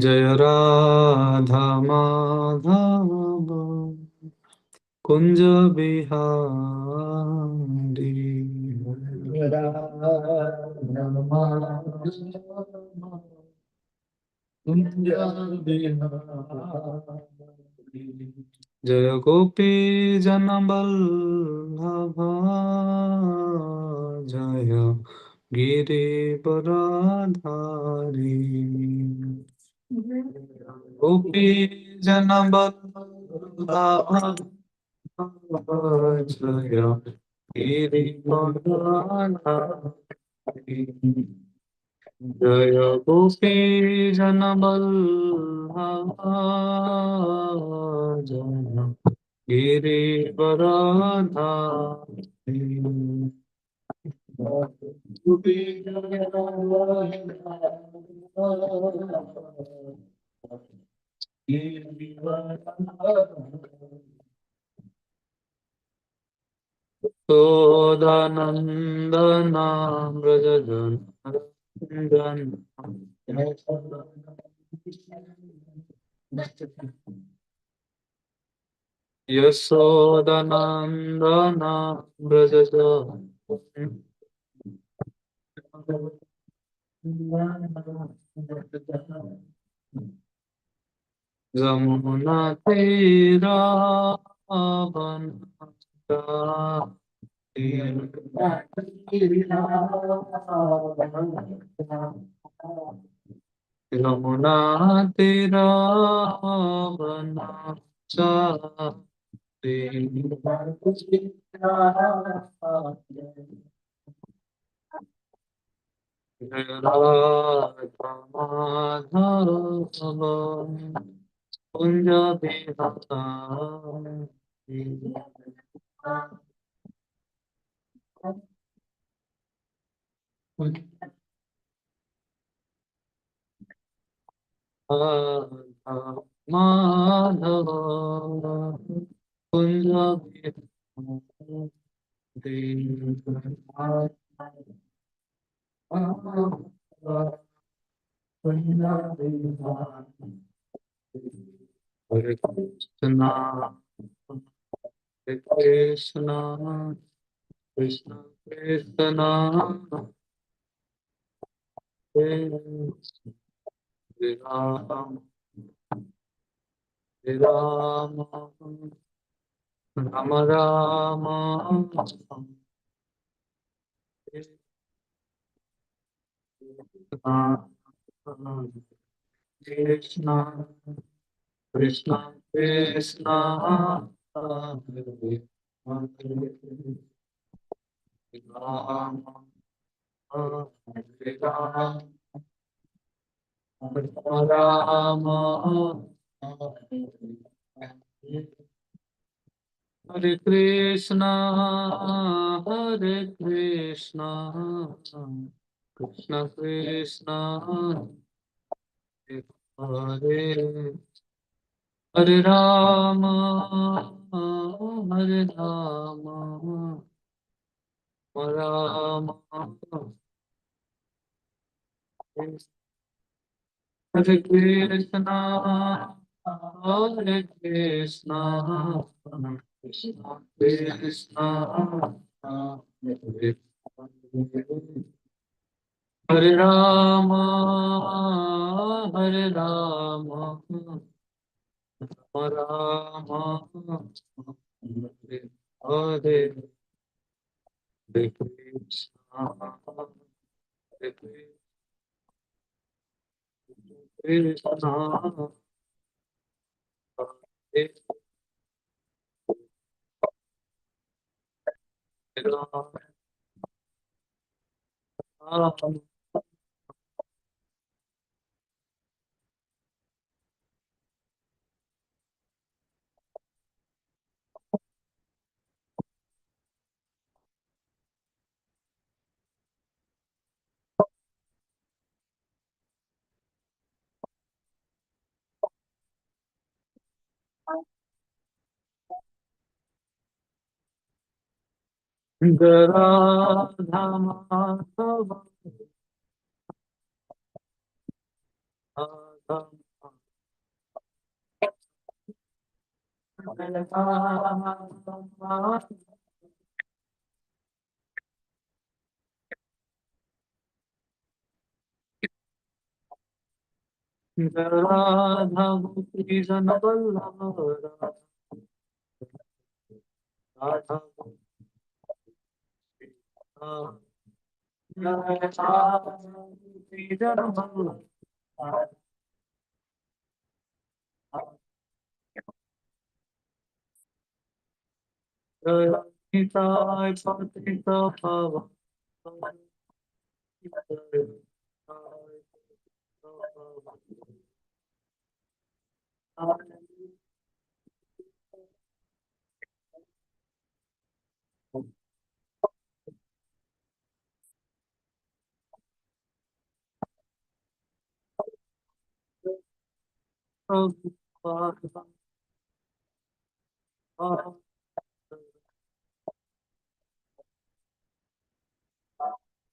जय राधा माधव कुंज बिहारी जय गोपी जनबल्लभ जय गिरिवरधारी गोपी जनबल्लभ जय गिरिवरधारी जय गोपी जनबल्लभ जय गिरिवरधारी गोपी सोदानन्दना व्रजजन यशोदनन्दना व्रजज यमुनातीरावनचारि यमुनातीरावनचारि Radha Madhav Kunj Bihari Radha Madhav Kunj Bihari Hare Krishna, Hare Krishna, Krishna Krishna, Hare Ram, Hare Ram, Rama Rama, Hare Krishna, Krishna Krishna, Hare Ram, Hare Ram, Rama, Hare Krishna, Krishna Krishna, Hare Hare Rama, Hare Rama, Rama Hare Krishna, Hare Krishna, Krishna Krishna, Hare Hare Rama, Hare Rama, Rama, Hare Hare, Hare Krishna, Hare Krishna, Hare Rama. Radha Madhava Radha गोपी जन वल्लभ राधा गोपी जन वल्लभ निताय पतित पावन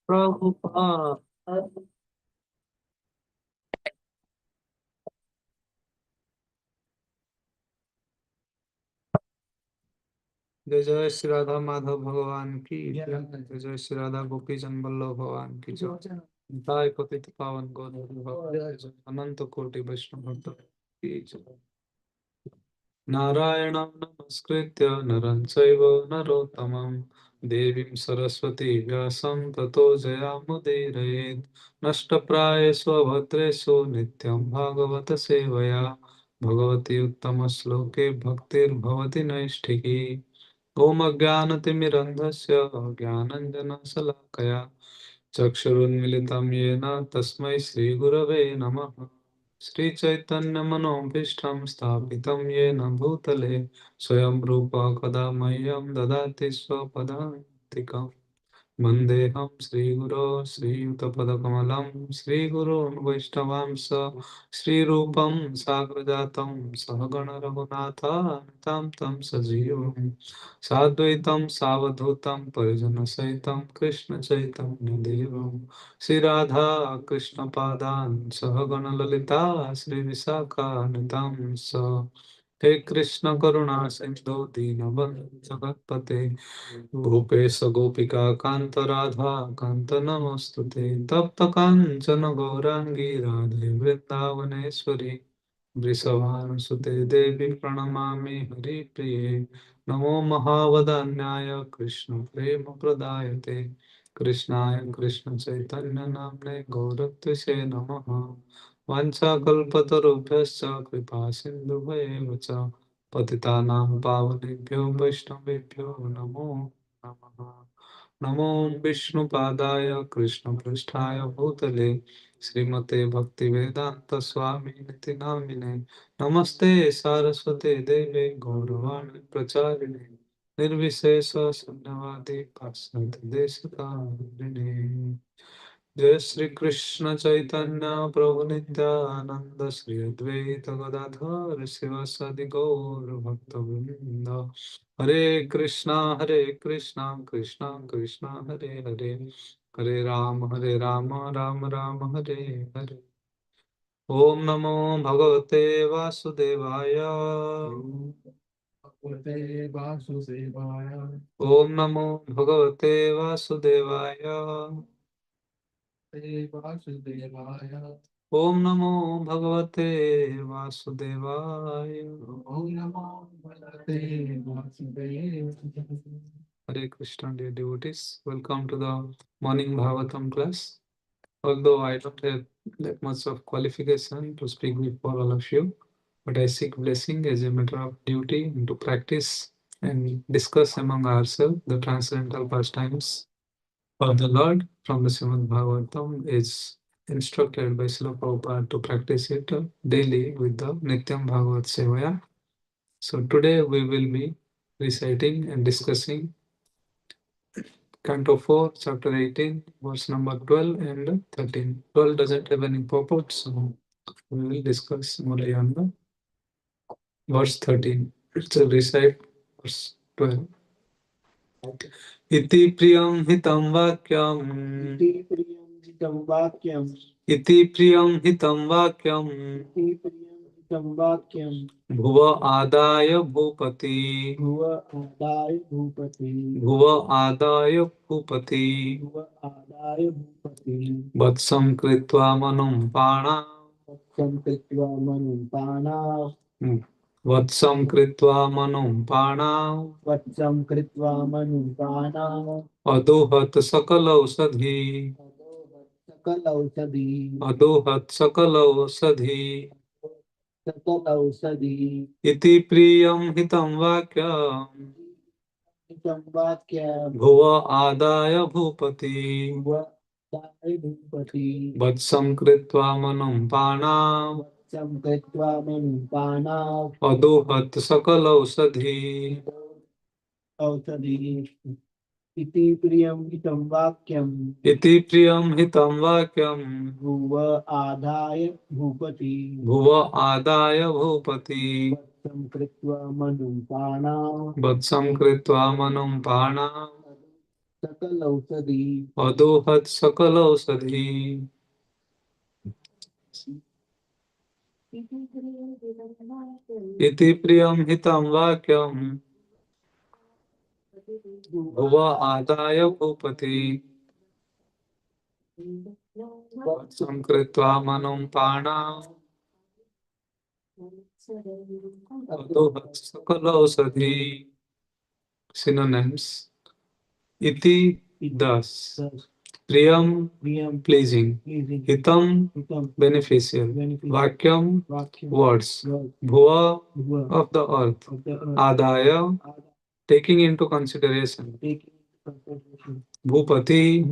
Prabhupada. जय जय श्री राधा माधव भगवान की जय। जय जय श्री राधा गोपी जन वल्लभ भगवान की जय। दाय पतित पावन गौर भक्त अनंत कोटि वैष्णव भक्त की जय। नारायणं नमस्कृत्य नरं चैव नरोत्तमं देवीं सरस्वती व्यासं ततो जयामुदीरयेत् नष्टप्रायेषु भद्रेषु नित्यं भागवत सेवया भगवती उत्तमश्लोके भक्तिर्भवति नैष्ठिकी ॐ अज्ञानतिमिरन्धस्य ज्ञानञ्जनशलाकया चक्षुरुन्मिलितं येन तस्मै श्रीगुरवे नमः श्रीचैतन्यमनोभीष्टं स्थापितं येन भूतले स्वयं रूप कदा मह्यं ददाति स्वपदान्तिकम् वन्देऽहं श्रीगुरो श्रीयुतपदकमलं श्रीगुरोन् वैष्णवांस श्रीरूपं साग्रजातं सहगण रघुनाथान्वितं तं सजीवं साद्वैतं सावधूतं परिजनसहितं कृष्णचैतन्यदेवं श्रीराधा कृष्णपादान् सहगण ललिता श्रीविशाखान्वितं स हे कृष्ण करुणा सिन्धु दीनबन्धु जगत्पते गोपेश गोपिका कांत राधा कांत नमस्तुते तप्त कांचन गौरांगी राधे वृंदावनेश्वरी वृषभानुसुते देवी प्रणमामि हरिप्रिये नमो महावदान्याय कृष्ण प्रेम प्रदायते कृष्णाय कृष्ण चैतन्य नाम्ने गौरत्विषे नमः वाञ्छाकल्पतरुभ्यश्च कृपा सिन्धुभ्येव च पतितानां पावनेभ्यो वैष्णवेभ्यो नमो नमः नमो विष्णुपादाय कृष्णपृष्ठाय भूतले श्रीमते भक्तिवेदांत स्वामी निति नामिने नमस्ते सारस्वते देवे गौरवाणी प्रचारिणे निर्विशेष शून्यवादी पाश्चात्य देशकारिणे जय श्री कृष्ण चैतन्य प्रभु नित्यानंद श्री अद्वैत गदाधर शिवासादि गौर भक्तवृंद हरे कृष्णा कृष्णा कृष्णा हरे हरे हरे राम राम राम हरे हरे ओम नमो भगवते वासुदेवाय ओम नमो भगवते वासुदेवाय ओम नमो भगवते वासुदेवाय ओम नमो भगवते वासुदेवाय Hare Krishna, dear devotees. Welcome to the morning Bhagavatam class. Although I don't have that much of qualification to speak before all of you, but I seek blessing as a matter of duty and to practice and discuss among ourselves the transcendental pastimes of the Lord from the Srimad Bhagavatam is instructed by Srila Prabhupada to practice it daily with the Nityam Bhagavat Sevaya. So today we will be reciting and discussing Canto 4, Chapter 18, verse number 12 and 13. 12 doesn't have any purport, so we will discuss only on the verse 13. So recite verse 12. इति प्रियं हितं वाक्यम् इति प्रियं हितं वाक्यं भुव आदाय भूपति भुव आदाय भूपति वत्सं कृत्वा मनुं पाणा वत्सं कृत्वा मनुं पाणा अदोहत सकलौषधि अदोहत सकलौषधि इति प्रियं हितं वाक्यम् भुव आदाय भूपति वत्सं कृत्वा मनुं पाणा अदोहत सकलौषधि इति प्रियं हितं वाक्यं भुव आदाय भूपति वत्सं कृत्वा मनुं पाणा अदोहत सकलौषधि इति प्रियं हितं वाक्यं भुव आदाय भूपति वत्सं कृत्वा मनुं पाणा अदोहत सकलौषधि. Synonyms: iti, thus; priyam, pleasing; hitam, beneficial; vakyam, words; bhuva, of the earth; adaya, taking into consideration; bhupati,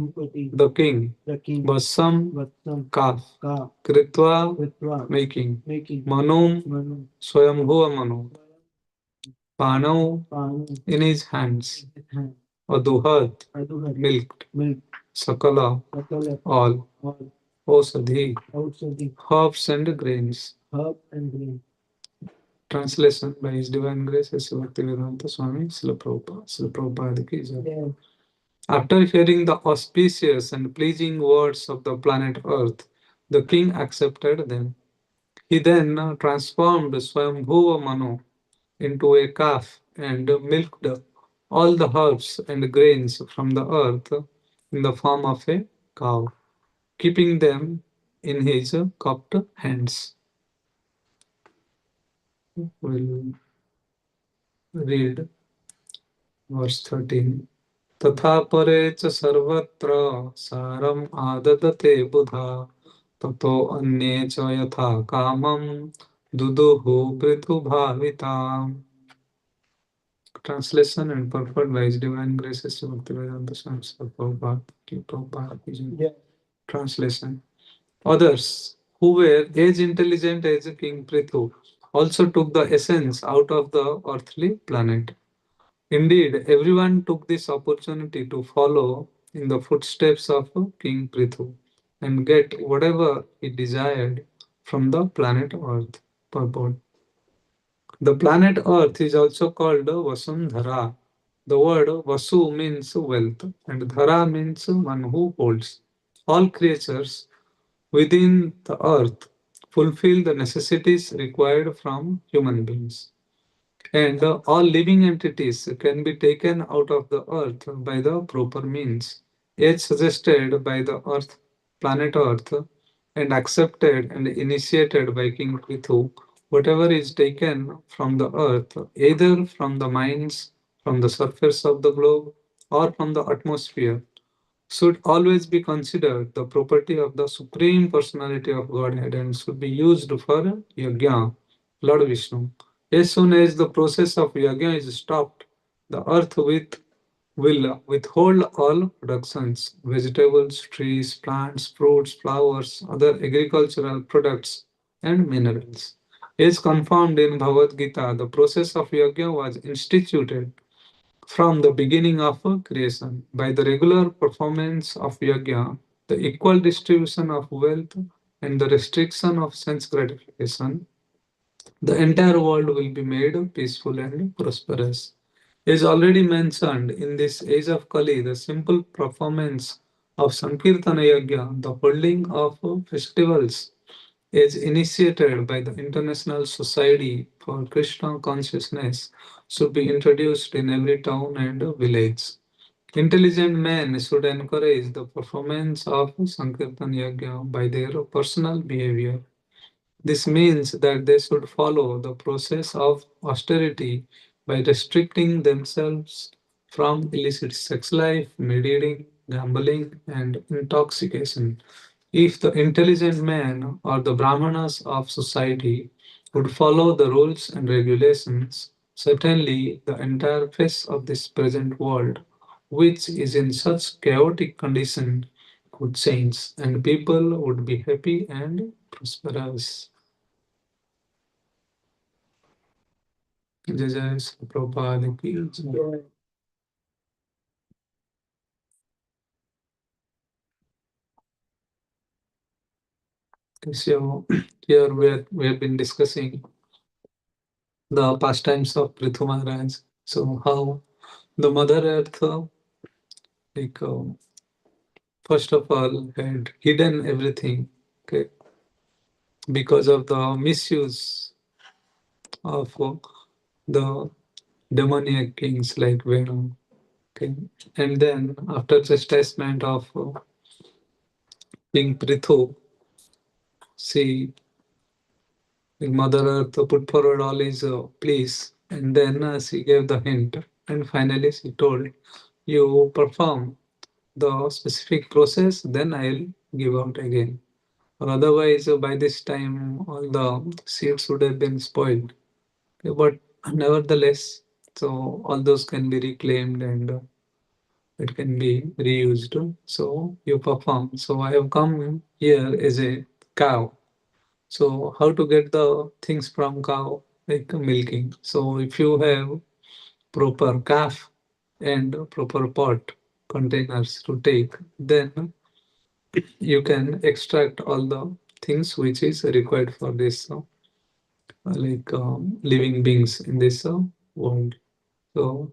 the king; vassam, calf; kritva, making; manum, swayambhuva manu; panav, in his hands; aduhat, milked; sakala, all; osadhi, herbs and grains. Translation by His Divine Grace S. Bhaktivedanta Swami Srila Prabhupada. Srila Prabhupada ki jai. After hearing the auspicious and pleasing words of the planet Earth, the king accepted them. He then transformed Swayambhuva Manu into a calf and milked all the herbs and grains from the earth in the form of a cow, keeping them in his cupped hands. We'll read verse 13. तथा परे च सर्वत्र सारम् आददते बुधा ततो अन्ये च यथा कामं दुदुः पृथुभाविताम्. Translation and purport by His Divine Grace S. Bhaktivedanta Swami Prabhupada. Translation. Others who were as intelligent as King Prithu also took the essence out of the earthly planet. Indeed, everyone took this opportunity to follow in the footsteps of King Prithu and get whatever he desired from the planet Earth. Purport. The planet Earth is also called Vasundhara. The word Vasu means wealth and Dhara means one who holds. All creatures within the earth fulfill the necessities required from human beings. And all living entities can be taken out of the earth by the proper means, as suggested by the earth, planet Earth, and accepted and initiated by King Prithu. Whatever is taken from the earth, either from the mines, from the surface of the globe, or from the atmosphere, should always be considered the property of the Supreme Personality of Godhead and should be used for yajna, Lord Vishnu. As soon as the process of yajna is stopped, the earth will withhold all productions, vegetables, trees, plants, fruits, flowers, other agricultural products, and minerals. As confirmed in Bhagavad Gita, the process of yajna was instituted from the beginning of creation. By the regular performance of yajna, the equal distribution of wealth, and the restriction of sense gratification, the entire world will be made peaceful and prosperous. As already mentioned, in this age of Kali, the simple performance of Sankirtana Yajna, the holding of festivals is initiated by the International Society for Krishna Consciousness should be introduced in every town and village. Intelligent men should encourage the performance of Sankirtan Yajna by their personal behavior. This means that they should follow the process of austerity by restricting themselves from illicit sex life, meat-eating, gambling, and intoxication. If the intelligent men or the brahmanas of society would follow the rules and regulations, certainly the entire face of this present world, which is in such chaotic condition, could change and people would be happy and prosperous. जय जय श्री प्रभुपाद की जय। So here we have been discussing the pastimes of Prithu Maharaj. So how the Mother Earth, like first of all, had hidden everything, okay, because of the misuse of the demoniac kings like Venu. Okay, and then after chastisement of King Prithu, she Mother Earth put forward all his pleas, and then she gave the hint, and finally she told, "You perform the specific process, then I'll give out again. Or otherwise, by this time, all the seeds would have been spoiled." Okay, but nevertheless, so all those can be reclaimed and it can be reused. So you perform. So I have come here as a cow. So how to get the things from cow, like milking. So if you have proper calf and proper pot containers to take, then you can extract all the things which is required for this living beings in this world. So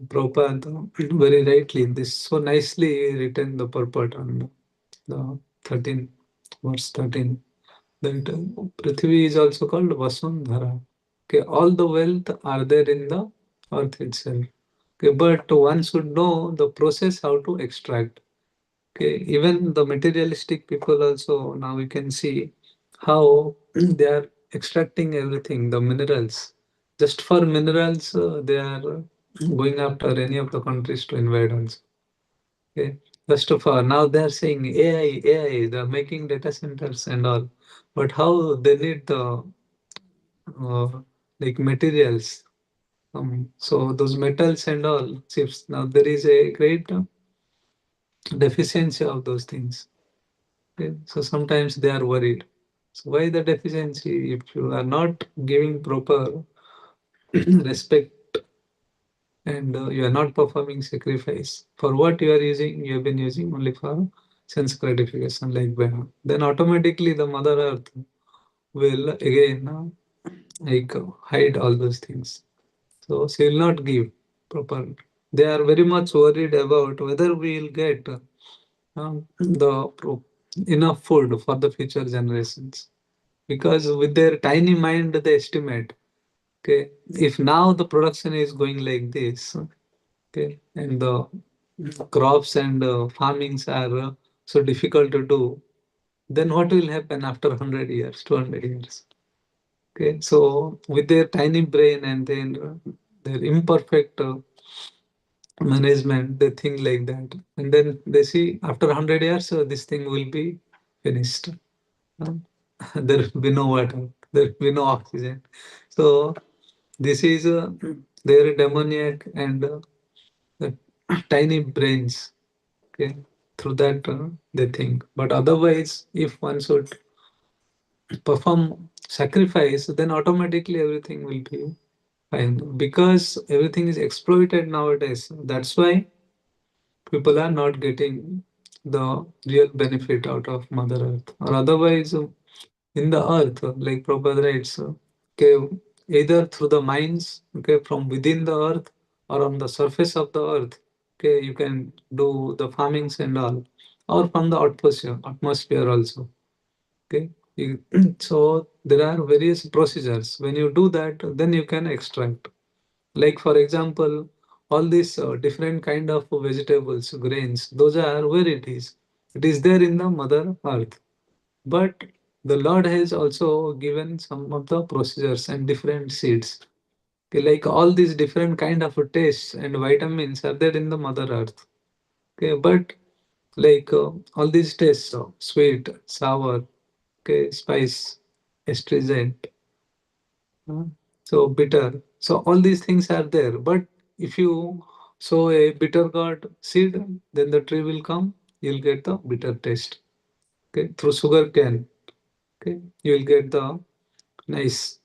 Prabhupada very rightly this so nicely written the purport on the 13 verse 13 that Prithvi is also called Vasundhara. Okay, all the wealth are there in the earth itself. Okay, but one should know the process how to extract. Okay, even the materialistic people also now we can see how they are extracting everything, the minerals. Just for minerals, they are going after any of the countries to invade also. Okay, just for now they are saying AI, they're making data centers and all. But how they need the like materials. So those metals and all chips. Now there is a great deficiency of those things. Okay? So sometimes they are worried. So why the deficiency? If you are not giving proper respect and you are not performing sacrifice for what you are using, you have been using only for sense gratification like Vena. Then automatically the Mother Earth will again hide all those things. So she will not give proper. They are very much worried about whether we will get enough food for the future generations. Because with their tiny mind, they estimate, okay, if now the production is going like this, okay, and the crops and farmings are so difficult to do, then what will happen after 100 years, 200 years? Okay, so with their tiny brain and then their imperfect management, they think like that. And then they see after 100 years, this thing will be finished. Uh, there will be no water, there will be no oxygen. So this is their demoniac and the tiny brains. Okay, through that they think. But otherwise, if one should perform sacrifice, then automatically everything will be fine because everything is exploited nowadays. That's why people are not getting the real benefit out of Mother Earth. Or otherwise, in the earth, like Prabhupada writes, okay, either through the mines, okay, from within the earth or on the surface of the earth, Okay, you can do the farmings and all, or from the atmosphere also. Okay, so there are various procedures. When you do that, then you can extract. Like for example, all these different kind of vegetables, grains, those are where it is. It is there in the Mother Earth. But the Lord has also given some of the procedures and different seeds. Okay, like all these different kind of tastes and vitamins are there in the Mother Earth. Okay, but like all these tastes, sweet, sour, okay, spice, astringent, uh, so bitter. So all these things are there. But if you sow a bitter gourd seed, then the tree will come. You'll get the bitter taste. Okay, through sugar cane. Okay, you will get the nice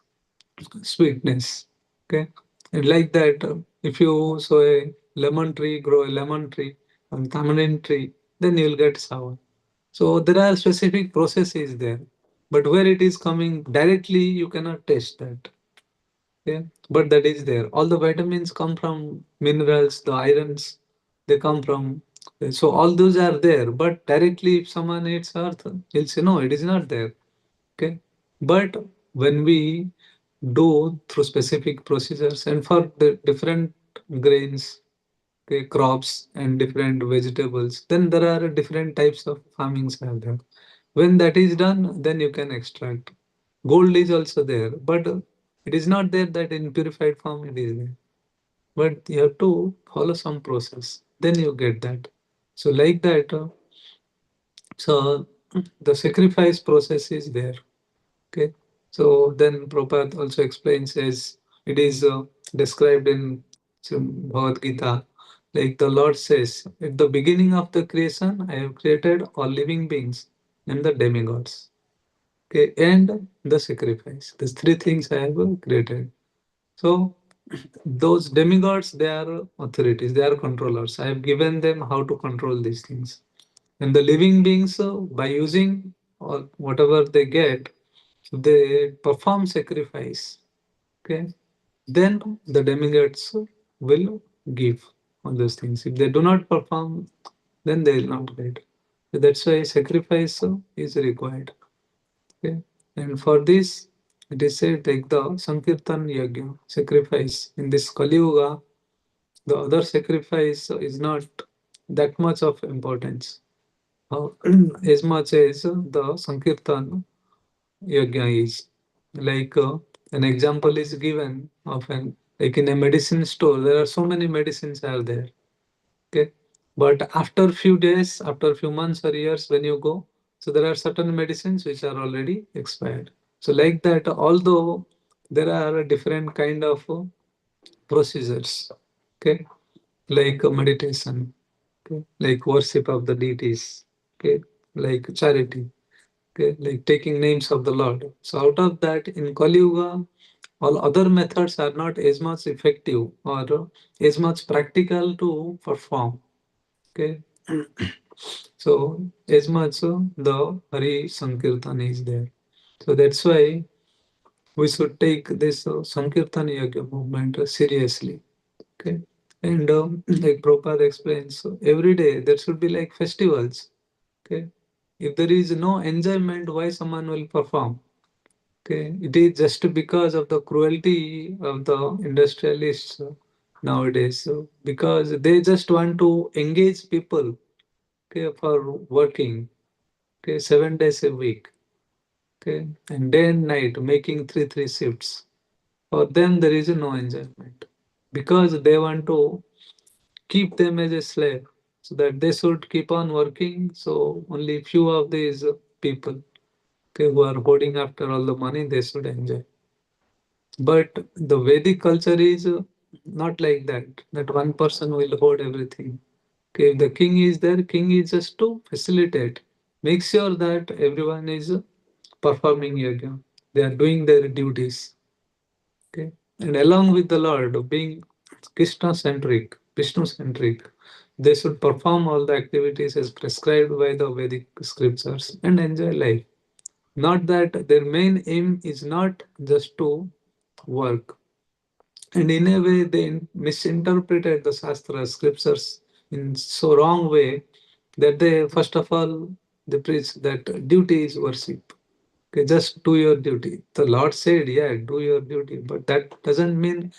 sweetness. Okay, and like that, if you sow a lemon tree, grow a lemon tree, and tamarind tree, then you'll get sour. So there are specific processes there, but where it is coming directly, you cannot taste that. Okay, but that is there. All the vitamins come from minerals, the irons, they come from. So all those are there, but directly, if someone eats earth, he'll say no, it is not there. Okay, but when we do through specific procedures and for the different grains, okay, crops and different vegetables, then there are different types of farmings are there. When that is done, then you can extract. Gold is also there, but it is not there that in purified form it is there. But you have to follow some process, then you get that. So like that, so the sacrifice process is there. Okay. So then Prabhupada also explains as it is described in Bhagavad Gita, like the Lord says, at the beginning of the creation, I have created all living beings and the demigods. Okay, and the sacrifice. These three things I have created. So those demigods, they are authorities, they are controllers. I have given them how to control these things. And the living beings, by using or whatever they get, they perform sacrifice. Okay, then the demigods will give all those things. If they do not perform, then they will not get. So that's why sacrifice is required. Okay, and for this, it is said like the Sankirtan Yagya, sacrifice in this Kali Yuga, the other sacrifice is not that much of importance. Uh, as much as the Sankirtan Yajna is. Like an example is given of an like in a medicine store, there are so many medicines are there. Okay. But after few days, after few months or years, when you go, so there are certain medicines which are already expired. So like that, although there are different kind of procedures, okay, like meditation, okay, like worship of the deities, okay, like charity, okay, like taking names of the Lord. So out of that, in Kali Yuga, all other methods are not as much effective or as much practical to perform. Okay, so as much the Hari Sankirtan is there. So that's why we should take this Sankirtan Yagya movement seriously. Okay, and like Prabhupada explains, so every day there should be like festivals. Okay, if there is no enjoyment, why someone will perform? Okay, it is just because of the cruelty of the industrialists nowadays. So because they just want to engage people, okay, for working, okay, 7 days a week, okay, and day and night making three shifts. For them, there is no enjoyment because they want to keep them as a slave, so that they should keep on working. So only few of these people, okay, who are hoarding after all the money, they should enjoy. But the Vedic culture is not like that, that one person will hold everything. Okay, if the king is there, king is just to facilitate, make sure that everyone is performing yoga. They are doing their duties. Okay, and along with the Lord, being Krishna centric, Vishnu centric, they should perform all the activities as prescribed by the Vedic scriptures and enjoy life. Not that their main aim is not just to work. And in a way, they misinterpreted the Shastra scriptures in so wrong way that they first of all they preach that duty is worship. Okay, just do your duty. The Lord said, yeah, do your duty, but that doesn't mean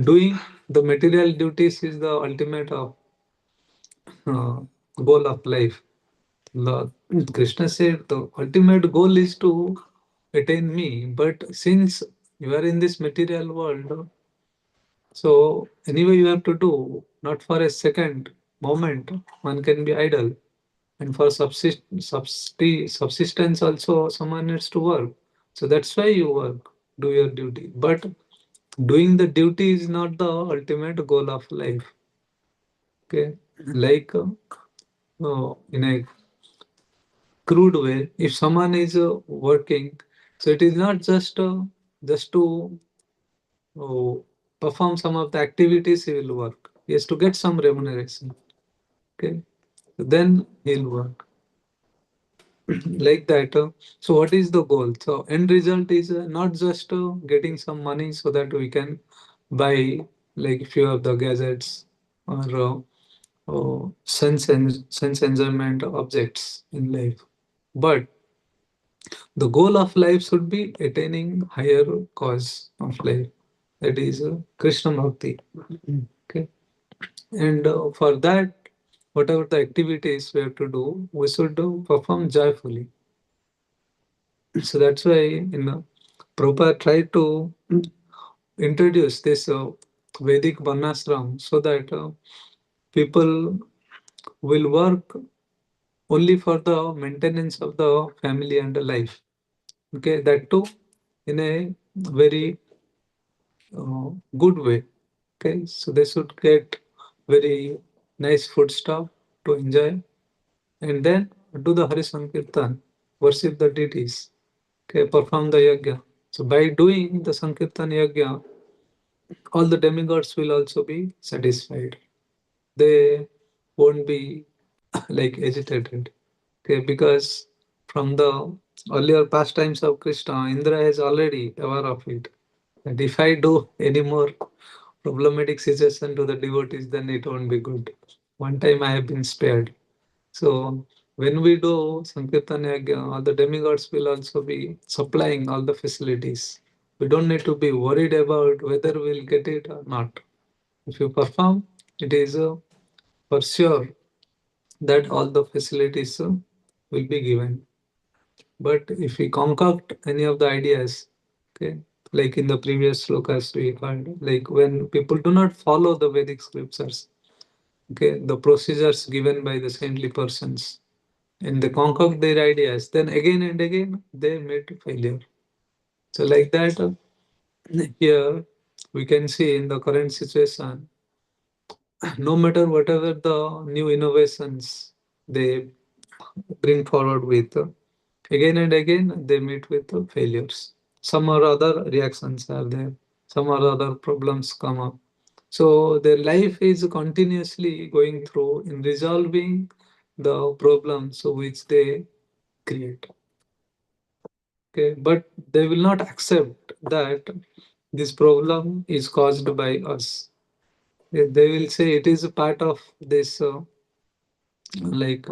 doing the material duties is the ultimate of uh, goal of life. Lord, Krishna said the ultimate goal is to attain me, but since you are in this material world, so anyway you have to do, not for a second moment, one can be idle. And for subsistence also someone needs to work. So that's why you work, do your duty. But doing the duty is not the ultimate goal of life. Okay, like in a crude way, if someone is working, so it is not just to uh, perform some of the activities he will work. He has to get some remuneration. Okay, then he'll work like that. So what is the goal? So end result is not just getting some money so that we can buy like few of the gadgets or sense enjoyment objects in life, but the goal of life should be attaining higher cause of life, that is Krishna Bhakti. Okay, and for that, whatever the activities we have to do, we should perform joyfully. So that's why in Prabhupada tried to introduce this Vedic Varnashram so that people will work only for the maintenance of the family and the life. Okay, that too in a very good way. Okay, so they should get very nice food stuff to enjoy and then do the Hari Sankirtan, worship the deities, okay, perform the yajna. So by doing the Sankirtan yajna, all the demigods will also be satisfied. They won't be like agitated. Okay, because from the earlier pastimes of Krishna, Indra is already aware of it. And if I do any more problematic situation to the devotees, then it won't be good. One time I have been spared. So when we do Sankirtan Yagya, all the demigods will also be supplying all the facilities. We don't need to be worried about whether we'll get it or not. If you perform, it is for sure that all the facilities will be given. But if we concoct any of the ideas, okay, like in the previous slokas we heard, like when people do not follow the Vedic scriptures, okay, the procedures given by the saintly persons, and they concoct their ideas, then again and again they meet failure. So like that, here we can see in the current situation, no matter whatever the new innovations they bring forward with, again and again they meet with failures. Some or other reactions are there, some or other problems come up. So their life is continuously going through in resolving the problems which they create. Okay, but they will not accept that this problem is caused by us. They will say it is a part of this like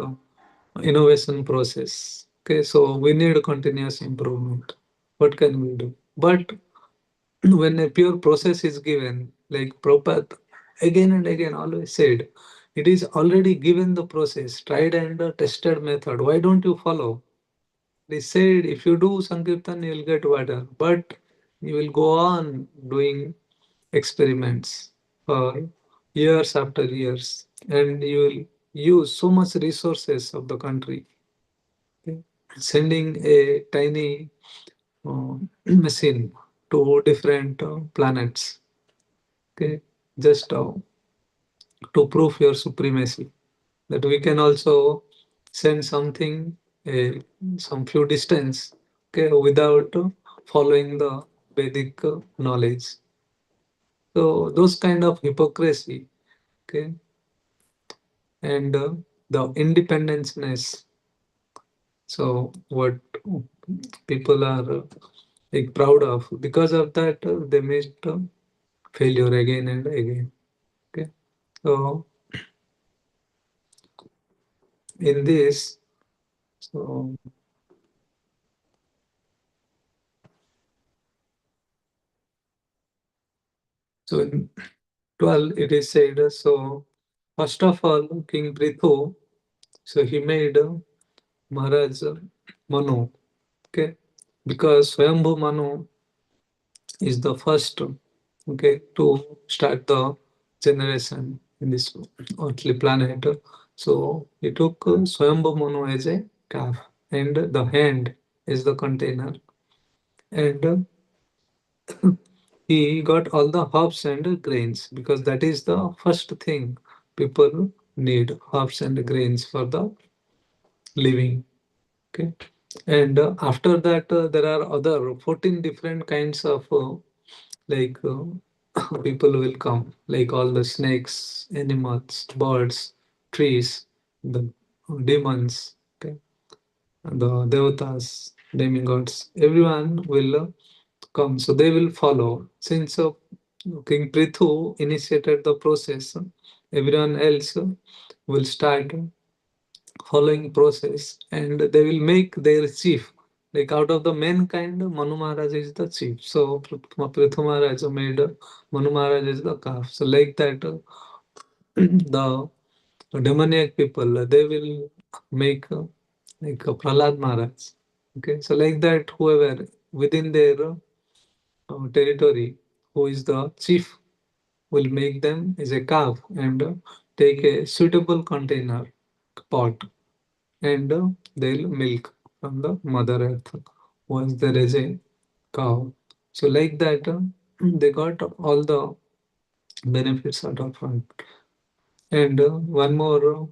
innovation process. Okay, so we need continuous improvement. What can we do? But when a pure process is given, like Prabhupada again and again always said, it is already given the process, tried and tested method. Why don't you follow? They said if you do Sankirtan, you will get water, but you will go on doing experiments for years after years, and you will use so much resources of the country. Okay. Sending a tiny machine to different planets, okay, just to prove your supremacy. That we can also send something some few distance, okay, without following the Vedic knowledge. So those kind of hypocrisy, okay, and the independenceness. So what people are like proud of, because of that they missed failure again and again. Okay, so in this, so in 12 it is said, so first of all, King Prithu, so he made Maharaj Manu, okay, because Swayambhu Manu is the first, okay, to start the generation in this earthly planet. So he took Swayambhu Manu as a calf, and the hand is the container, and he got all the herbs and grains, because that is the first thing people need, herbs and grains for the living. Okay, and after that, there are other 14 different kinds of like people will come, like all the snakes, animals, birds, trees, the demons, okay, the devatas, demigods, everyone will come. So they will follow. Since King Prithu initiated the process, everyone else will start following process, and they will make their chief. Like out of the mankind, Manu Maharaj is the chief. So Prithu Maharaj made Manu Maharaj is the calf. So like that, the demoniac people, they will make like Prahlad Maharaj. Okay, so like that, whoever within their territory, who is the chief, will make them as a calf, and take a suitable container, pot, and they'll milk from the mother earth once there is a cow. So like that, they got all the benefits out of it. And one more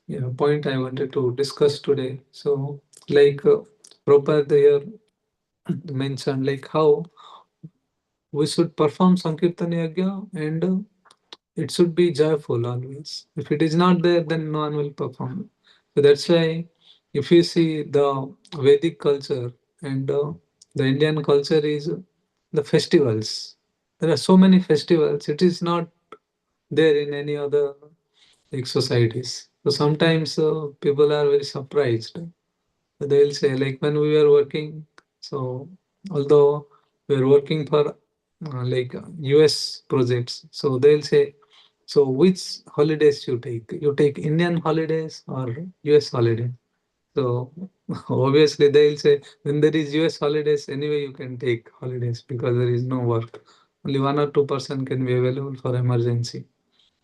yeah, point I wanted to discuss today. So like Prabhupada here mentioned, like how we should perform Sankirtan Yajna, and it should be joyful always. If it is not there, then no one will perform. So that's why, if you see the Vedic culture and the Indian culture is the festivals. There are so many festivals. It is not there in any other like societies. So sometimes people are very surprised. They'll say, like when we were working, so although we were working for like US projects, so they'll say, so which holidays you take? You take Indian holidays or US holidays? So obviously they'll say, when there is US holidays, anyway you can take holidays because there is no work. Only 1 or 2% can be available for emergency.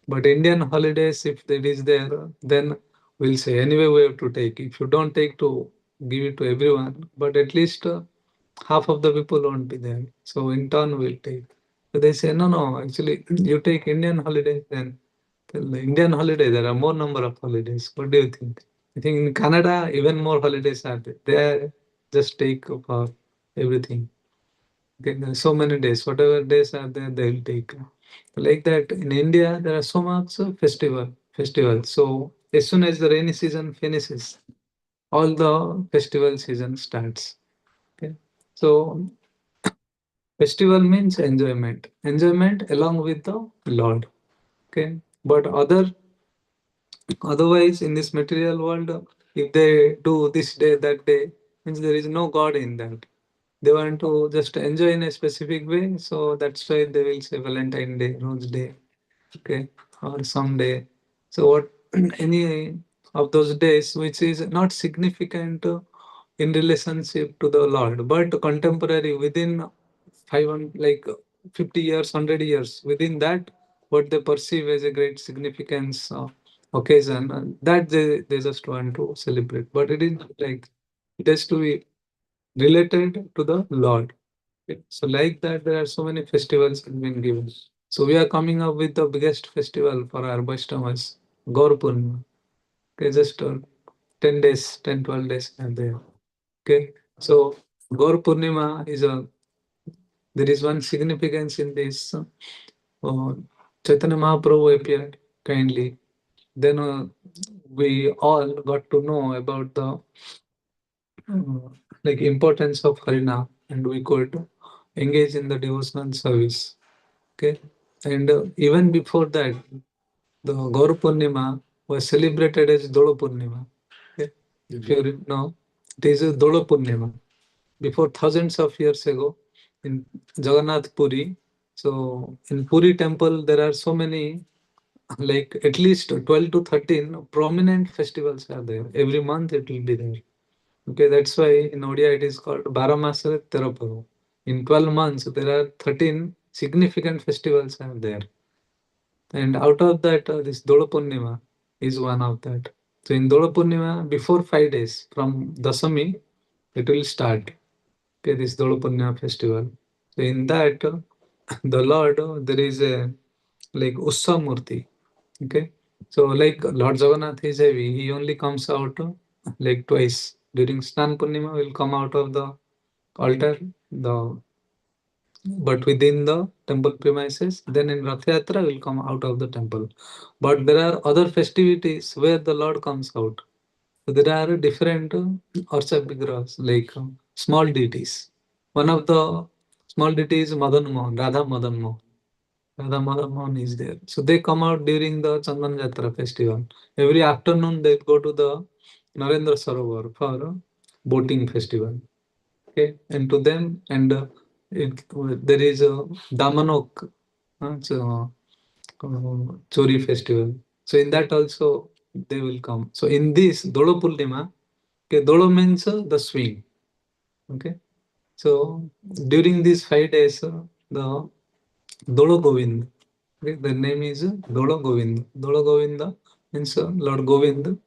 But Indian holidays, if it is there, then we'll say anyway we have to take. If you don't take, to give it to everyone, but at least half of the people won't be there. So in turn we'll take. So they say no, no. Actually, you take Indian holidays, then tell the Indian holiday there are more number of holidays. What do you think? I think in Canada even more holidays are there. They just take for everything. Okay, there are so many days. Whatever days are there, they'll take. Like that, in India, there are so much festivals. So as soon as the rainy season finishes, all the festival season starts. Okay. So festival means enjoyment. Enjoyment along with the Lord. Okay. But otherwise in this material world, if they do this day, that day, means there is no God in that. They want to just enjoy in a specific way. So that's why they will say Valentine Day, Rose Day, okay, or someday. So what any of those days which is not significant in relationship to the Lord, but contemporary within 500, like 50 years, 100 years, within that, what they perceive as a great significance occasion, that they just want to celebrate. But it is not like, it has to be related to the Lord. Okay. So like that, there are so many festivals have been given. So we are coming up with the biggest festival for our Vaishnavas, Gaur Purnima. Okay, just 10 days, 10, 12 days are there. Okay, so Gaur Purnima is a, there is one significance in this. Chaitanya Mahaprabhu appeared kindly. Then we all got to know about the uh, like importance of Harina, and we could engage in the devotional service. Okay, and even before that, the Gaur Purnima. was celebrated as Dolo Purnima. Okay? If you know, it is Dolo Purnima. Before thousands of years ago, in Jagannath Puri, so in Puri temple, there are so many, like at least 12 to 13 prominent festivals are there. Every month it will be there. Okay, that's why in Odia it is called Baramasara Teraparu. In 12 months, there are 13 significant festivals are there. And out of that, this Dolo Purnima is one of that. So in Dolo Purnima, before 5 days from Dasami, it will start. Okay, this Dolo Purnima festival. So in that, the Lord, there is a like Ussa Murti. Okay, so like Lord Jagannath is heavy. He only comes out like twice. During Snan Purnima, will come out of the altar, the but within the temple premises. Then in Rath Yatra will come out of the temple. But there are other festivities where the Lord comes out. So there are different Archa Vigrahas, like small deities. One of the small deities is Madan Mohan, Radha Madan Mohan. Radha Madan Mohan is there. So they come out during the Chandan Jatra festival. Every afternoon they go to the Narendra Sarovar for a boating festival. Okay, and to them, and there is a Damanok, so, Chori festival. So in that also they will come. So in this Dolo Purnima, okay, Dolo means the swing. Okay, so during these 5 days, the Dolo Govind, okay, the name is Dolo Govind. Dolo Govinda means Lord Govind.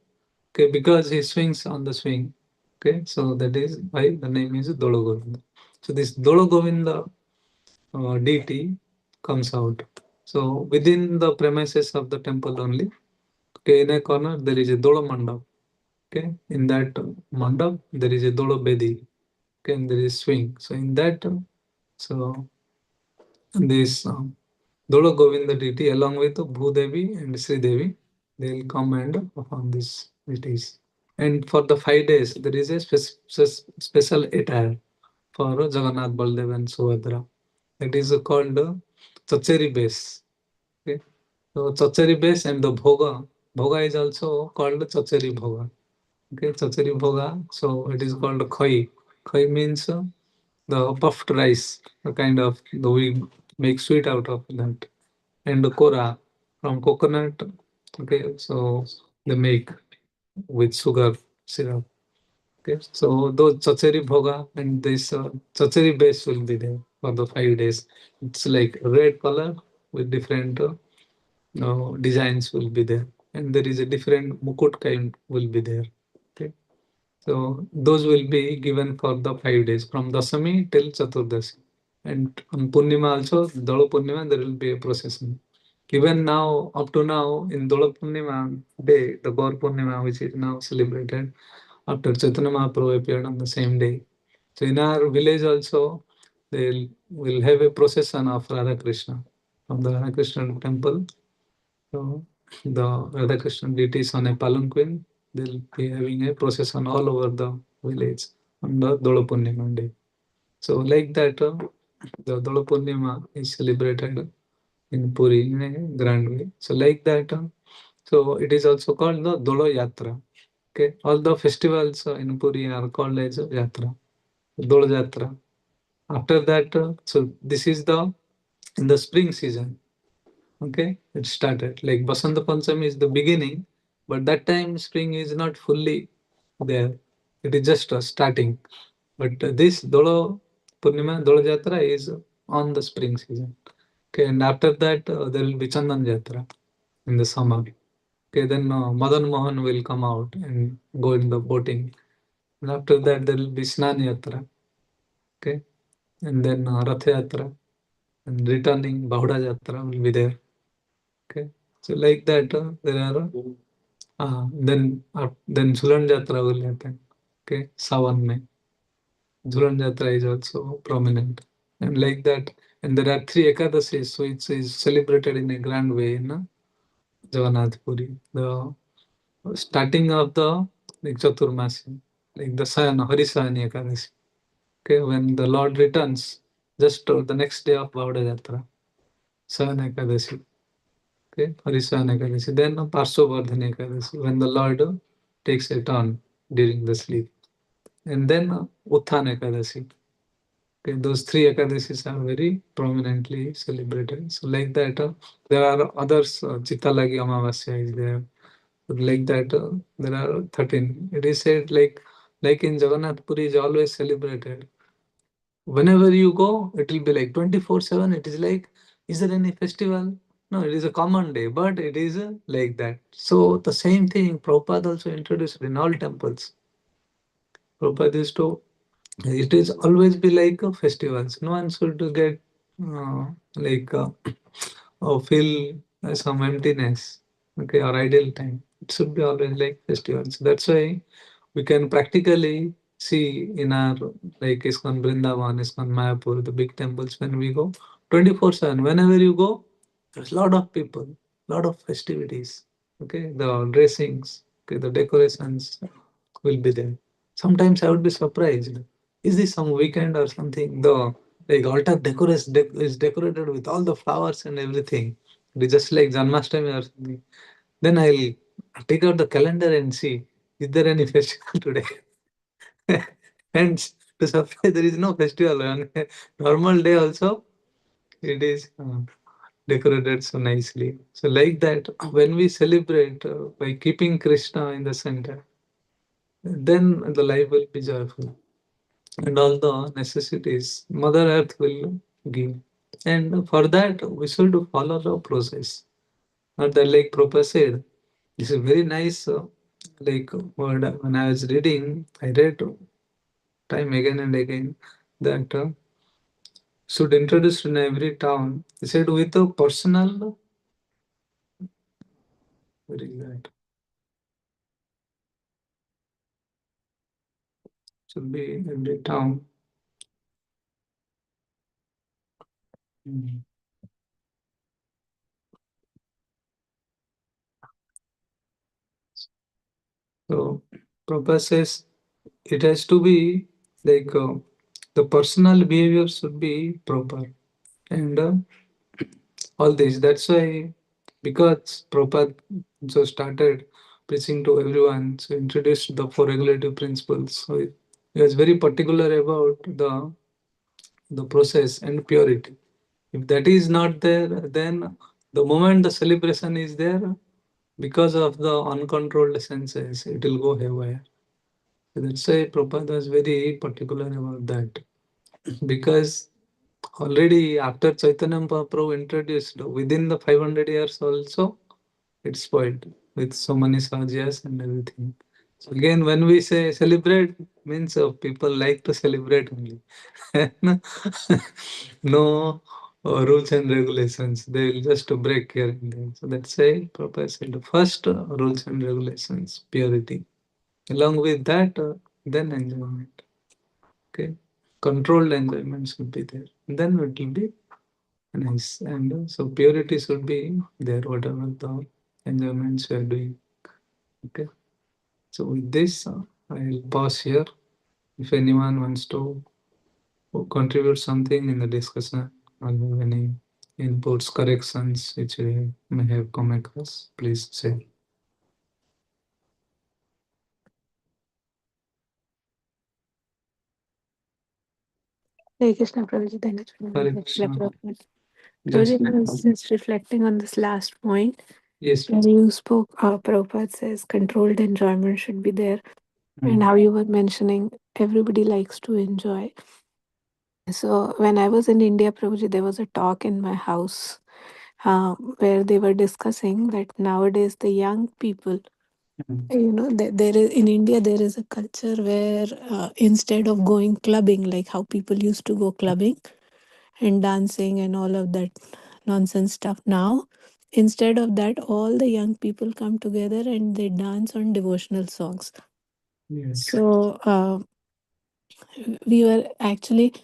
Okay, because he swings on the swing. Okay, so that is why the name is Dolo Govinda. So this Dolo Govinda deity comes out. So within the premises of the temple only, okay, in a corner there is a Dolo Mandap. Okay, in that mandap there is a Dolo Bedi. Okay, and there is swing. So in that, so this Dolo Govinda deity along with Bhudevi and Sri Devi, they will come and perform this deities. And for the 5 days, there is a special attire for Jagannath, Baldev, and Subhadra. That is called Chacheri base. Okay? So Chacheri base and the Bhoga. Bhoga is also called Chacheri Bhoga. Okay, Chacheri Bhoga. So it is called Khoi. Khoi means the puffed rice, the kind of the we make sweet out of that. And the Kora from coconut. Okay, so they make with sugar syrup. Okay, so those Chachari Bhoga and this Chachari base will be there for the 5 days. It's like red color with different designs will be there, and there is a different mukut kind will be there. Okay, so those will be given for the 5 days from Dasami till Chaturdasi. And on Purnima also, Dolo Purnima, there will be a procession. Even now, up to now, in Dolo Purnima day, the Gaur Purnima, which is now celebrated after Chaitanya Mahaprabhu appeared on the same day. So in our village also, they will have a procession of Radha Krishna from the Radha Krishna temple. So the Radha Krishna deities on a palanquin, they'll be having a procession all over the village on the Dolo Purnima day. So like that, the Dolo Purnima is celebrated in Puri in a grand way. So like that, so it is also called the Dolo Yatra. Okay, all the festivals in Puri are called as Yatra, Dolo Yatra. After that, so this is the in the spring season. Okay, it started like Basanta Panchami is the beginning, but that time spring is not fully there. It is just starting. But this Dolo Purnima, Dolo Jatra is on the spring season. Okay, and after that there will be Chandan Jatra in the summer. Okay, then Madan Mohan will come out and go in the boating. And after that there will be Snan Yatra. Okay, and then Rath Yatra and returning Bahuda Jatra will be there. Okay, so like that there are then Jhulan Jatra will happen. Okay, Sawan Mein. Jhulan Jatra is also prominent. And like that, and there are three Ekadasis, so it is celebrated in a grand way in Jagannath Puri. The starting of the like Chaturmasi, like the Sayana, Harisayani Ekadasi. Okay, when the Lord returns, just the next day of Bahuda Jatra, Sayana Ekadasi. Okay, Harisana Ekadasi. Then Parsovardhana Ekadasi, when the Lord takes a turn during the sleep. And then Utthana Ekadasi. Okay, those three Ekadasis are very prominently celebrated. So like that, there are others. Chittalagi Amavasya is there. So like that, there are 13. It is said like in Jagannath Puri is always celebrated. Whenever you go, it will be like 24/7. It is like, is there any festival? No, it is a common day, but it is like that. So the same thing Prabhupada also introduced in all temples. Prabhupada is to it is always be like festivals. No one should get like feel some emptiness, okay, or idle time. It should be always like festivals. That's why we can practically see in our like ISKCON Vrindavan, ISKCON Mayapur, the big temples when we go 24/7. Whenever you go, there's a lot of people, lot of festivities. Okay, the dressings, okay, the decorations will be there. Sometimes I would be surprised. Is this some weekend or something? The like altar is decorated with all the flowers and everything. It is just like Janmashtami or something. Then I'll take out the calendar and see, is there any festival today? And to surprise, there is no festival. On a normal day also, it is decorated so nicely. So like that, when we celebrate by keeping Krishna in the center, then the life will be joyful. And all the necessities Mother Earth will give. And for that, we should follow the process. Not that, like Prabhupada said, this is very nice. Like word when I was reading, I read time again and again that should introduce in every town. He said with a personal, what is that? Should be in every town. Mm. So Prabhupada says it has to be like the personal behavior should be proper and all this. That's why because Prabhupada so started preaching to everyone, so introduced the four regulative principles. So he was very particular about the process and purity. If that is not there, then the moment the celebration is there, because of the uncontrolled senses, it will go haywire. So that's why Prabhupada was very particular about that. Because already after Chaitanya Mahaprabhu introduced, within the 500 years also, it's spoiled with so many sahajas and everything. So again, when we say celebrate, means people like to celebrate only. No rules and regulations. They will just break here and there. So that's why Prabhupada said the first rules and regulations, purity. Along with that, then enjoyment. Okay, controlled enjoyment should be there. Then it will be nice. And so purity should be there, whatever the enjoyments we are doing. Okay. So with this, I'll pause here. If anyone wants to contribute something in the discussion or have any inputs, corrections which we may have come across, please say. Hare Krishna, Prabhuji. Thank you so Hare much. Krishna. Prabhuji, Just I was just reflecting on this last point. yes. When you spoke, Prabhupada says controlled enjoyment should be there, and how you were mentioning everybody likes to enjoy. So when I was in India, Prabhuji, there was a talk in my house where they were discussing that nowadays the young people, Mm. there is in India there is a culture where instead of going clubbing, like how people used to go clubbing and dancing and all of that nonsense stuff, now instead of that, all the young people come together and they dance on devotional songs. Yes. So we were actually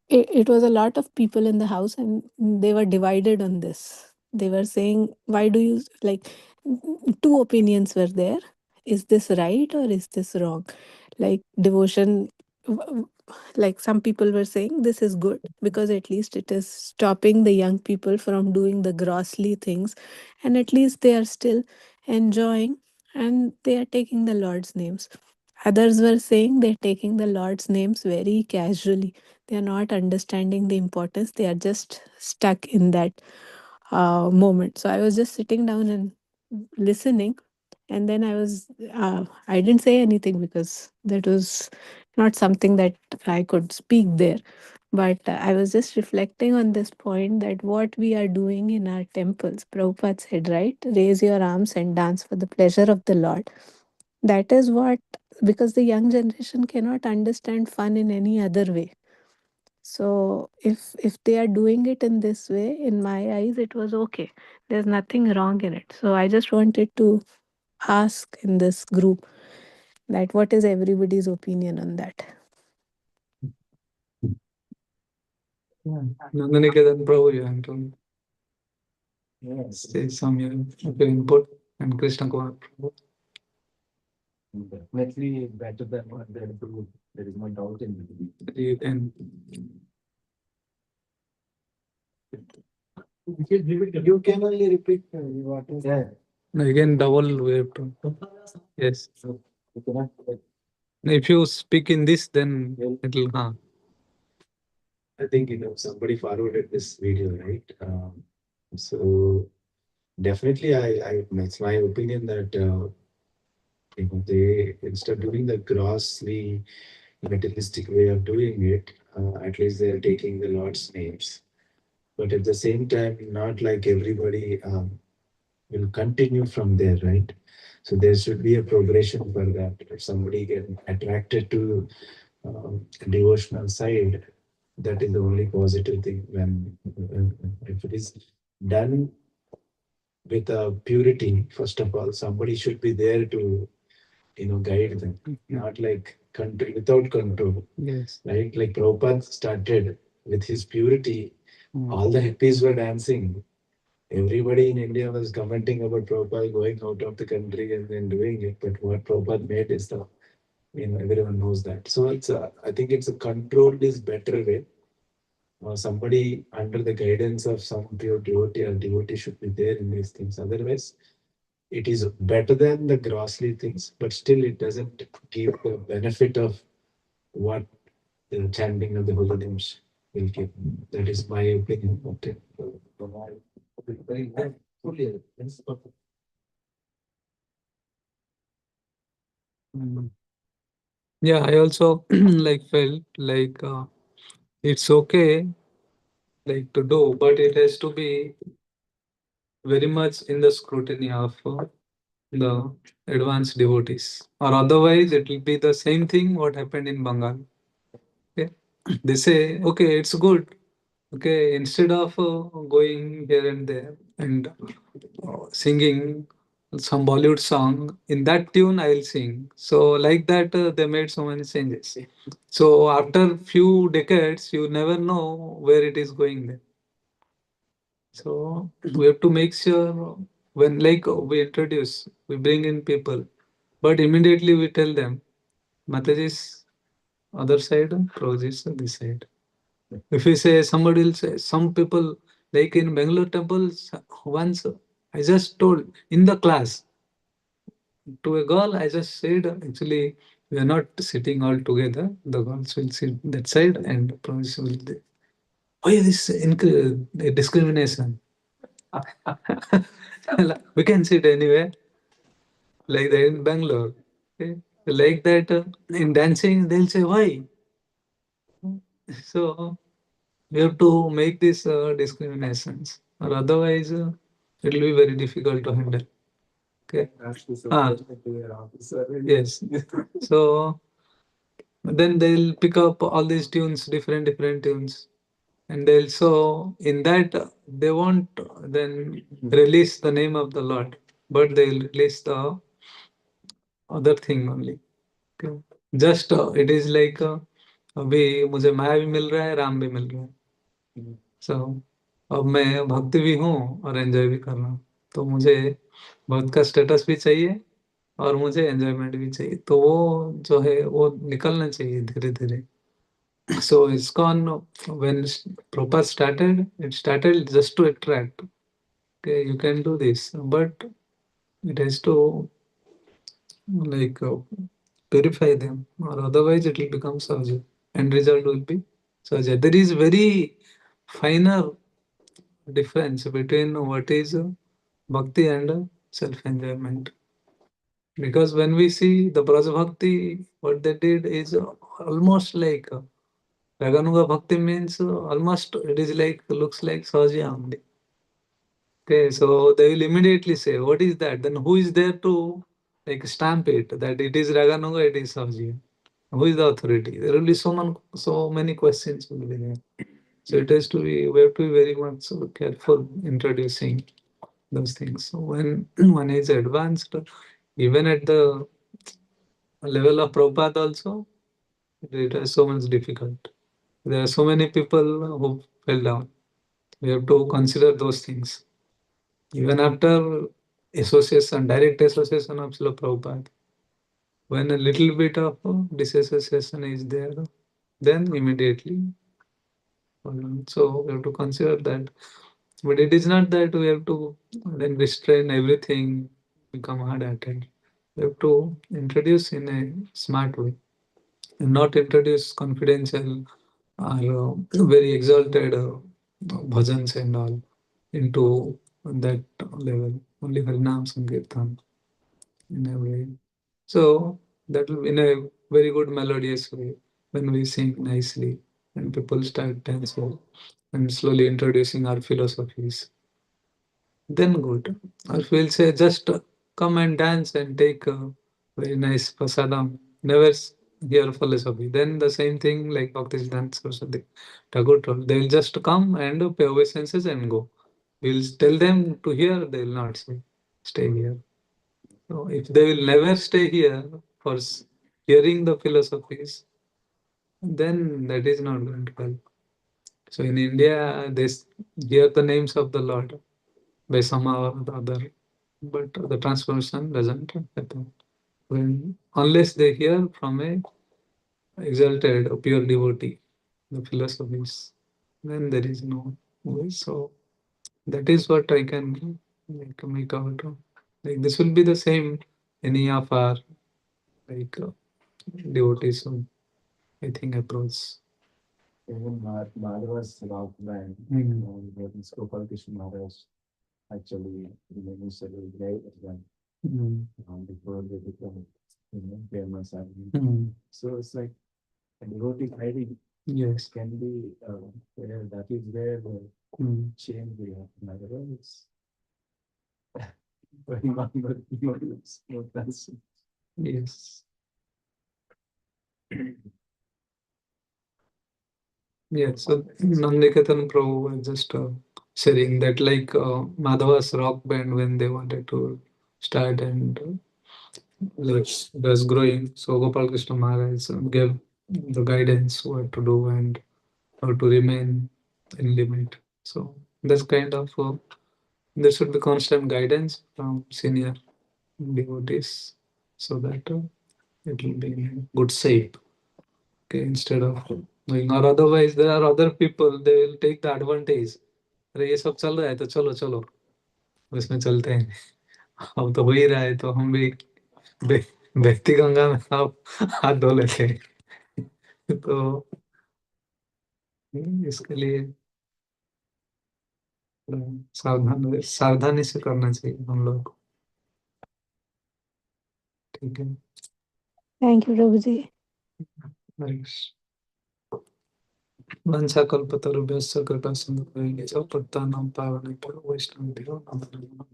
it was a lot of people in the house and they were divided on this. They were saying, why do you like, two opinions were there. Is this right or is this wrong? Like devotion, like some people were saying this is good because at least it is stopping the young people from doing the grossly things, and at least they are still enjoying and they are taking the Lord's names. Others were saying they're taking the Lord's names very casually. They are not understanding the importance. They are just stuck in that moment. So I was just sitting down and listening, and then I didn't say anything because that was not something that I could speak there. But I was just reflecting on this point that what we are doing in our temples, Prabhupada said, right? Raise your arms and dance for the pleasure of the Lord. That is what, because the young generation cannot understand fun in any other way. So if they are doing it in this way, in my eyes, it was okay. There's nothing wrong in it. So I just wanted to ask in this group that what is everybody's opinion on that? Nandaniketan Prabhu, you have to say some of your input, and Krishna Kumar Prabhu. Definitely better than what they do. There is no doubt in it. You can. You can only repeat what is there. No, you can double wave to. Yes. So you cannot. If you speak in this, then it'll. I think somebody forwarded this video, right? So definitely, it's my opinion that they, instead of doing the grossly materialistic way of doing it, at least they're taking the Lord's names. But at the same time, not like everybody will continue from there, right? So there should be a progression for that. If somebody get attracted to devotional side, that is the only positive thing. When if it is done with a purity, first of all, somebody should be there to guide them, not like control, without control. Yes. Right? Like Prabhupada started with his purity, all the hippies were dancing. Everybody in India was commenting about Prabhupada going out of the country and then doing it. But what Prabhupada made is everyone knows that. So I think it's a controlled is better way. Somebody under the guidance of some pure devotee or devotee should be there in these things. Otherwise, it is better than the grossly things, but still it doesn't give the benefit of what the chanting of the holy names will give. That is my opinion about it. Very fully. Yeah, I also like felt like it's okay like to do, but it has to be very much in the scrutiny of the advanced devotees, or otherwise it will be the same thing what happened in Bengal. Okay, they say okay, it's good. Okay, instead of going here and there and singing some Bollywood song in that tune, I will sing. So like that, they made so many changes. So after few decades, you never know where it is going there. So we have to make sure when like we introduce, we bring in people, but immediately we tell them, Mataji's other side, Prabhuji's this side. If we say somebody will say, some people like in Bangalore temples, once I just told in the class to a girl, I just said actually we are not sitting all together. The girls will sit that side and Prabhuji will. Why this discrimination? We can sit anywhere like that in Bangalore. Okay? Like that in dancing, they'll say why. So we have to make these discriminations, or otherwise it will be very difficult to handle. Okay. Ah, yes. So then they'll pick up all these tunes, different tunes, and they'll so in that they won't then release the name of the Lord, but they'll release the other thing only. Okay. Just it is like अभी मुझे माया भी मिल रहा है, राम भी मिल रहा है. So अब मैं भक्ति भी हूँ और एंजॉय भी कर रहा हूँ. तो मुझे भक्त का स्टेटस भी चाहिए और मुझे एंजॉयमेंट भी चाहिए. तो वो जो है वो निकलना चाहिए धीरे धीरे. So ISKCON, when Prabhupada started, it started just to attract. Okay, you can do this, but it has to like purify them, or otherwise it will become Sahaja. End result will be Sahaja. There is very finer difference between what is bhakti and self-enjoyment. Because when we see the Braj Bhakti, what they did is almost like Raganuga Bhakti means almost it is like looks like Sahaja only. Okay, so they will immediately say, what is that? Then who is there to like stamp it that it is Raganuga, it is Sahaja? Who is the authority? There will be so many questions will be there. So it has to be, we have to be very much careful introducing those things. So when one is advanced, even at the level of Prabhupada also, it is so much difficult. There are so many people who fell down. We have to consider those things. Even after association, direct association of Srila Prabhupada, when a little bit of disassociation is there, then immediately. So we have to consider that. But it is not that we have to then restrain everything, become hard-hearted. We have to introduce in a smart way, and not introduce confidential or very exalted bhajans and all into that level. Only Harinam Sankirtan in a way. So that will in a very good melodious way when we sing nicely and people start dancing and slowly introducing our philosophies. Then good. Or we'll say just come and dance and take a very nice prasadam. Never hear philosophy. Then the same thing like Bhaktisiddhanta Saraswati Thakur told. They will just come and pay obeisances and go. We'll tell them to hear, they will not say, stay here. So if they will never stay here for hearing the philosophies, then that is not going to help. So in India, they hear the names of the Lord by somehow or the other, but the transformation doesn't happen. When unless they hear from a exalted or pure devotee, the philosophies, then there is no way. So that is what I can make out. Like this will be the same any of our like devotees who I think approach. Even Madhava's rock band, Gopal Krishna Maharaj actually remains a very great at them before they become famous. And so it's like a devotee hiding Yes. can be where that is where the change we have. In other words, going on but no dancing. Yes. Yeah, so Nandiketan Prabhu was just sharing that like Madhava's rock band when they wanted to start and like it was growing. So Gopal Krishna Maharaj gave the guidance what to do and how to remain in limit. So that's kind of there should be constant guidance from senior devotees so that it will be in good shape. Okay, instead of doing or otherwise there are other people they will take the advantage. अरे ये सब चल रहा है तो चलो चलो उसमें चलते हैं अब तो हो ही रहा है तो हम भी बे- व्यक्ति गंगा में आप हाथ धो लेते हैं तो इसके लिए सावधानी से करना चाहिए हम लोग को। ठीक है Thank you, Prabhuji. Nice. वंशाकल्पतरुभ्यश्च कृपा सिन्धुभ्यो एव च पतितानां पावनेभ्यो वैष्णवेभ्यो नमो नमः।